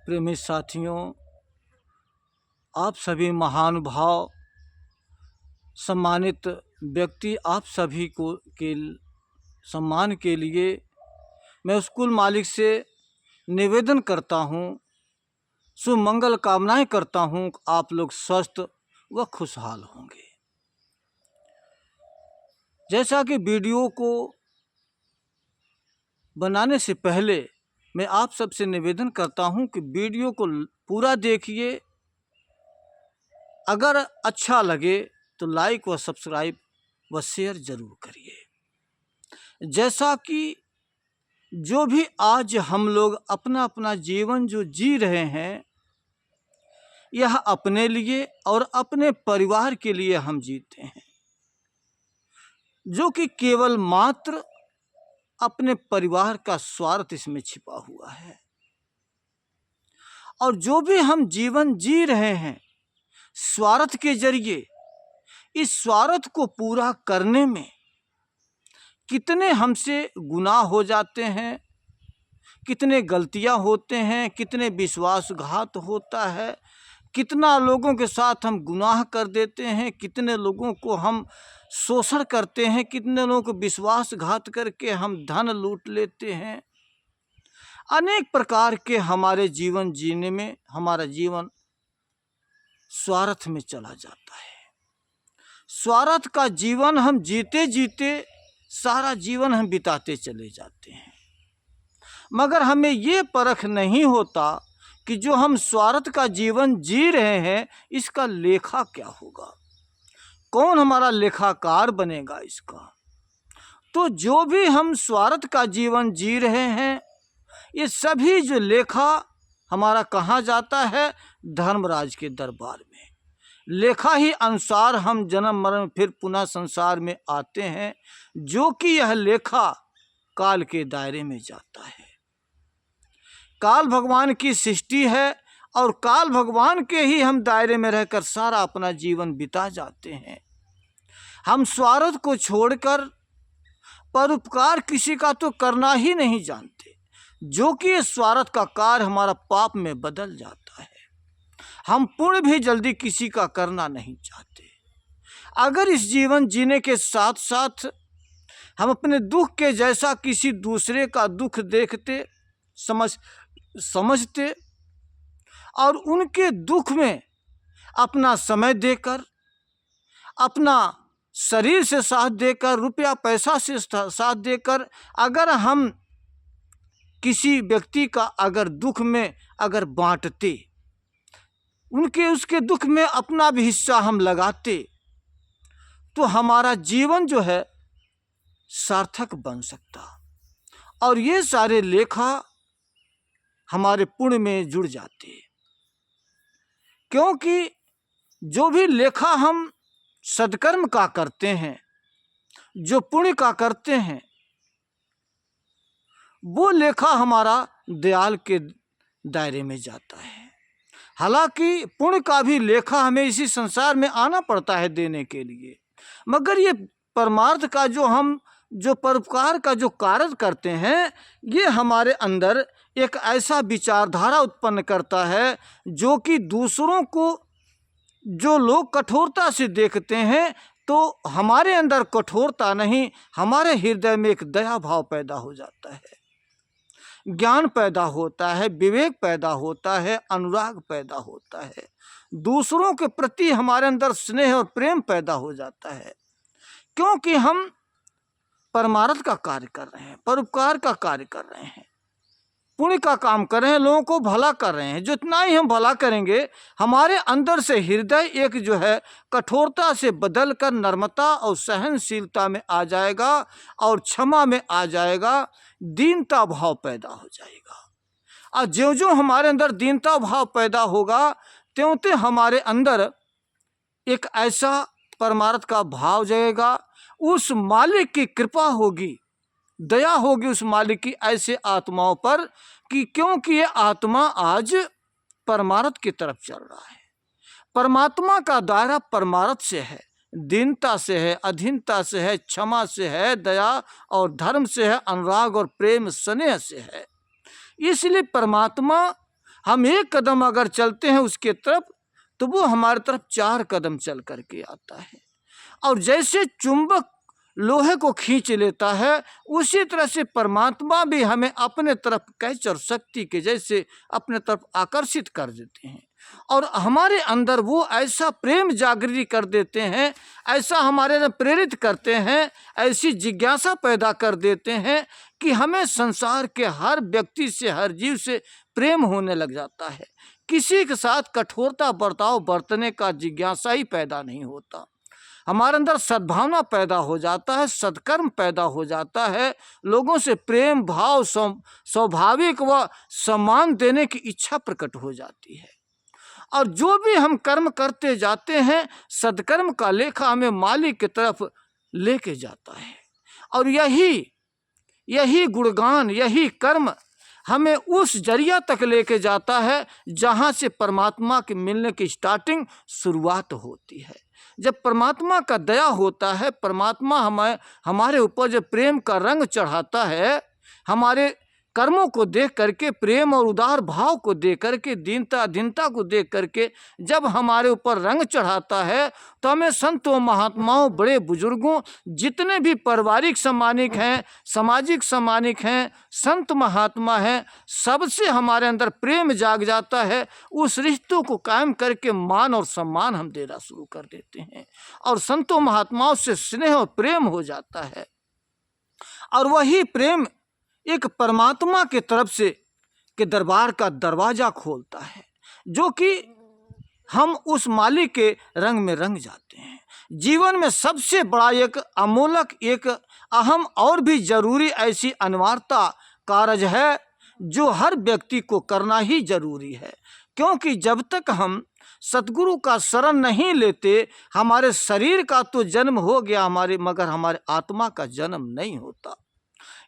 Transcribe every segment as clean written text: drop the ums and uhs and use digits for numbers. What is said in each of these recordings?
प्रेमी साथियों, आप सभी महानुभाव, सम्मानित व्यक्ति, आप सभी को के सम्मान के लिए मैं स्कूल मालिक से निवेदन करता हूँ, सुमंगल कामनाएं करता हूँ। आप लोग स्वस्थ व खुशहाल होंगे। जैसा कि वीडियो को बनाने से पहले मैं आप सबसे निवेदन करता हूं कि वीडियो को पूरा देखिए। अगर अच्छा लगे तो लाइक व सब्सक्राइब व शेयर जरूर करिए। जैसा कि जो भी आज हम लोग अपना अपना जीवन जो जी रहे हैं, यह अपने लिए और अपने परिवार के लिए हम जीते हैं, जो कि केवल मात्र अपने परिवार का स्वार्थ इसमें छिपा हुआ है। और जो भी हम जीवन जी रहे हैं स्वार्थ के जरिए, इस स्वार्थ को पूरा करने में कितने हमसे गुनाह हो जाते हैं, कितने गलतियां होते हैं, कितने विश्वासघात होता है, कितना लोगों के साथ हम गुनाह कर देते हैं, कितने लोगों को हम शोषण करते हैं, कितने लोगों को विश्वासघात करके हम धन लूट लेते हैं। अनेक प्रकार के हमारे जीवन जीने में हमारा जीवन स्वार्थ में चला जाता है। स्वार्थ का जीवन हम जीते जीते सारा जीवन हम बिताते चले जाते हैं, मगर हमें ये परख नहीं होता कि जो हम स्वार्थ का जीवन जी रहे हैं इसका लेखा क्या होगा, कौन हमारा लेखाकार बनेगा इसका। तो जो भी हम स्वार्थ का जीवन जी रहे हैं, ये सभी जो लेखा हमारा कहाँ जाता है, धर्मराज के दरबार में। लेखा ही अनुसार हम जन्म मरण फिर पुनः संसार में आते हैं, जो कि यह लेखा काल के दायरे में जाता है। काल भगवान की सृष्टि है और काल भगवान के ही हम दायरे में रहकर सारा अपना जीवन बिता जाते हैं। हम स्वार्थ को छोड़कर परोपकार किसी का तो करना ही नहीं जानते, जो कि स्वार्थ का कार्य हमारा पाप में बदल जाता है। हम पुण्य भी जल्दी किसी का करना नहीं चाहते। अगर इस जीवन जीने के साथ साथ हम अपने दुख के जैसा किसी दूसरे का दुख देखते, समझते और उनके दुख में अपना समय देकर, अपना शरीर से साथ देकर, रुपया पैसा से साथ देकर, अगर हम किसी व्यक्ति का अगर दुख में अगर बांटते, उसके दुख में अपना भी हिस्सा हम लगाते, तो हमारा जीवन जो है सार्थक बन सकता और ये सारे लेखा हमारे पुण्य में जुड़ जाते। क्योंकि जो भी लेखा हम सत्कर्म का करते हैं, जो पुण्य का करते हैं, वो लेखा हमारा दयाल के दायरे में जाता है। हालांकि पुण्य का भी लेखा हमें इसी संसार में आना पड़ता है देने के लिए, मगर ये परमार्थ का जो परोपकार का जो कार्य करते हैं, ये हमारे अंदर एक ऐसा विचारधारा उत्पन्न करता है, जो कि दूसरों को जो लोग कठोरता से देखते हैं, तो हमारे अंदर कठोरता नहीं, हमारे हृदय में एक दया भाव पैदा हो जाता है, ज्ञान पैदा होता है, विवेक पैदा होता है, अनुराग पैदा होता है, दूसरों के प्रति हमारे अंदर स्नेह और प्रेम पैदा हो जाता है। क्योंकि हम परमार्थ का कार्य कर रहे हैं, परोपकार का कार्य कर रहे हैं, पुण्य का काम कर रहे हैं, लोगों को भला कर रहे हैं। जितना ही हम भला करेंगे, हमारे अंदर से हृदय एक जो है कठोरता से बदलकर नम्रता और सहनशीलता में आ जाएगा और क्षमा में आ जाएगा, दीनता भाव पैदा हो जाएगा। और जो हमारे अंदर दीनता भाव पैदा होगा, त्यों हमारे अंदर एक ऐसा परमार्थ का भाव जाएगा, उस मालिक की कृपा होगी, दया होगी उस मालिक की ऐसे आत्माओं पर कि क्योंकि ये आत्मा आज परमार्थ की तरफ चल रहा है। परमात्मा का दायरा परमार्थ से है, दीनता से है, अधीनता से है, क्षमा से है, दया और धर्म से है, अनुराग और प्रेम स्नेह से है। इसलिए परमात्मा हम एक कदम अगर चलते हैं उसके तरफ तो वो हमारे तरफ 4 कदम चल करके आता है। और जैसे चुंबक लोहे को खींच लेता है, उसी तरह से परमात्मा भी हमें अपने तरफ कैचर शक्ति के जैसे अपने तरफ आकर्षित कर देते हैं और हमारे अंदर वो ऐसा प्रेम जागृति कर देते हैं, ऐसा हमारे अंदर प्रेरित करते हैं, ऐसी जिज्ञासा पैदा कर देते हैं कि हमें संसार के हर व्यक्ति से, हर जीव से प्रेम होने लग जाता है। किसी के साथ कठोरता बर्ताव बरतने का जिज्ञासा ही पैदा नहीं होता। हमारे अंदर सद्भावना पैदा हो जाता है, सत्कर्म पैदा हो जाता है, लोगों से प्रेम भाव स्वाभाविक व सम्मान देने की इच्छा प्रकट हो जाती है। और जो भी हम कर्म करते जाते हैं, सत्कर्म का लेखा हमें मालिक की तरफ लेके जाता है और यही गुणगान, यही कर्म हमें उस जरिया तक लेके जाता है जहाँ से परमात्मा के मिलने की स्टार्टिंग शुरुआत होती है। जब परमात्मा का दया होता है, परमात्मा हमारे ऊपर जब प्रेम का रंग चढ़ाता है, हमारे कर्मों को देख करके, प्रेम और उदार भाव को देख करके, दीनता को देख करके जब हमारे ऊपर रंग चढ़ाता है तो हमें संतों, महात्माओं, बड़े बुजुर्गों, जितने भी पारिवारिक सम्मानिक हैं, सामाजिक सम्मानिक हैं, संत महात्मा हैं, सबसे हमारे अंदर प्रेम जाग जाता है। उस रिश्तों को कायम करके मान और सम्मान हम देना शुरू कर देते हैं और संतों महात्माओं से स्नेह और प्रेम हो जाता है और वही प्रेम एक परमात्मा के तरफ से के दरबार का दरवाजा खोलता है, जो कि हम उस मालिक के रंग में रंग जाते हैं। जीवन में सबसे बड़ा एक अमूलक, एक अहम और भी जरूरी ऐसी अनिवार्यता कार्य है जो हर व्यक्ति को करना ही जरूरी है, क्योंकि जब तक हम सतगुरु का शरण नहीं लेते, हमारे शरीर का तो जन्म हो गया मगर हमारे आत्मा का जन्म नहीं होता।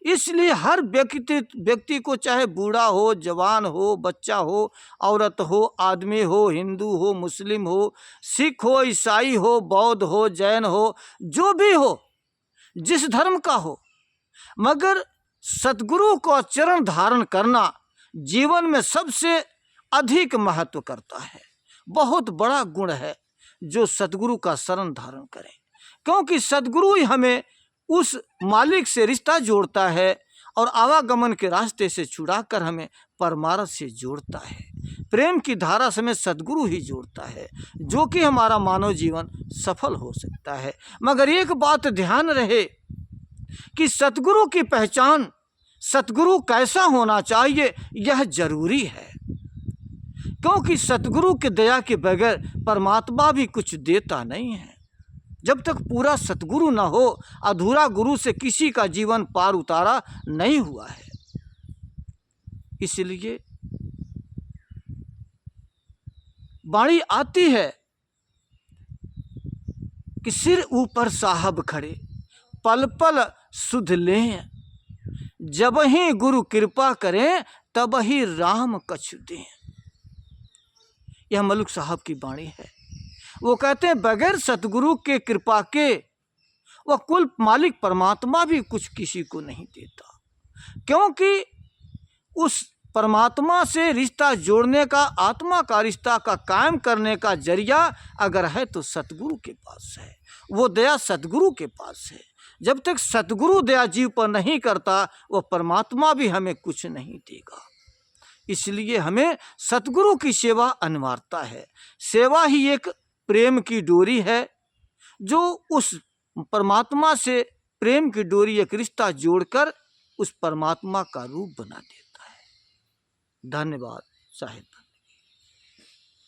इसलिए हर व्यक्ति को, चाहे बूढ़ा हो, जवान हो, बच्चा हो, औरत हो, आदमी हो, हिंदू हो, मुस्लिम हो, सिख हो, ईसाई हो, बौद्ध हो, जैन हो, जो भी हो, जिस धर्म का हो, मगर सतगुरु को चरण धारण करना जीवन में सबसे अधिक महत्व करता है। बहुत बड़ा गुण है जो सतगुरु का शरण धारण करें, क्योंकि सतगुरु ही हमें उस मालिक से रिश्ता जोड़ता है और आवागमन के रास्ते से छुड़ाकर हमें परमार्थ से जोड़ता है। प्रेम की धारा से हमें सतगुरु ही जोड़ता है, जो कि हमारा मानव जीवन सफल हो सकता है। मगर एक बात ध्यान रहे कि सतगुरु की पहचान, सतगुरु कैसा होना चाहिए, यह जरूरी है, क्योंकि सतगुरु की दया के बगैर परमात्मा भी कुछ देता नहीं है। जब तक पूरा सतगुरु न हो, अधूरा गुरु से किसी का जीवन पार उतारा नहीं हुआ है। इसलिए वाणी आती है कि सिर ऊपर साहब खड़े, पल पल सुध लें, जब ही गुरु कृपा करें तब ही राम कछु दें। यह मलुक साहब की वाणी है। वो कहते हैं बगैर सतगुरु के कृपा के वह कुल मालिक परमात्मा भी कुछ किसी को नहीं देता, क्योंकि उस परमात्मा से रिश्ता जोड़ने का, आत्मा का रिश्ता का कायम करने का जरिया अगर है तो सतगुरु के पास है, वो दया सतगुरु के पास है। जब तक सतगुरु दया जीव पर नहीं करता, वह परमात्मा भी हमें कुछ नहीं देगा। इसलिए हमें सतगुरु की सेवा अनिवार्यता है। सेवा ही एक प्रेम की डोरी है जो उस परमात्मा से प्रेम की डोरी, एक रिश्ता जोड़कर उस परमात्मा का रूप बना देता है। धन्यवाद साहिब।